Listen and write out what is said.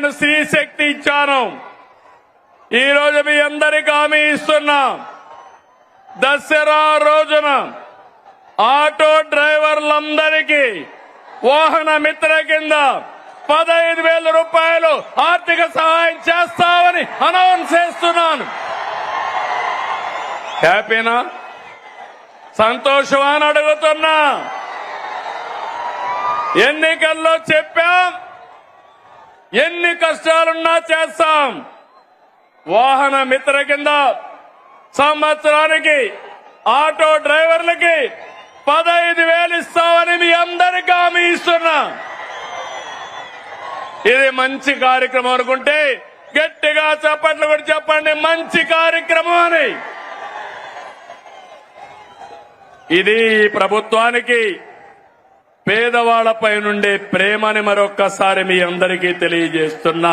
నేను స్త్రీ శక్తి ఇచ్చాను. ఈ రోజు మీ అందరికీ హామీ ఇస్తున్నా, దసరా రోజున ఆటో డ్రైవర్లందరికీ వాహన మిత్ర కింద 15,000 రూపాయలు ఆర్థిక సహాయం చేస్తామని అనౌన్స్ చేస్తున్నాను. హ్యాపీనా? సంతోషమా అని అడుగుతున్నా. ఎన్నికల్లో చెప్పాం, ఎన్ని కష్టాలున్నా చేస్తాం. వాహన మిత్ర కింద సంవత్సరానికి ఆటో డ్రైవర్లకి 15,000 ఇస్తామని మీ అందరికీ హామీ ఇస్తున్నా. ఇది మంచి కార్యక్రమం అనుకుంటే గట్టిగా చప్పట్లు కూడా చెప్పండి, మంచి కార్యక్రమం అని. ఇది ప్రభుత్వానికి పేదవాళ్లపై నుండే ప్రేమని మరొక్కసారి మీ అందరికీ తెలియజేస్తున్నా.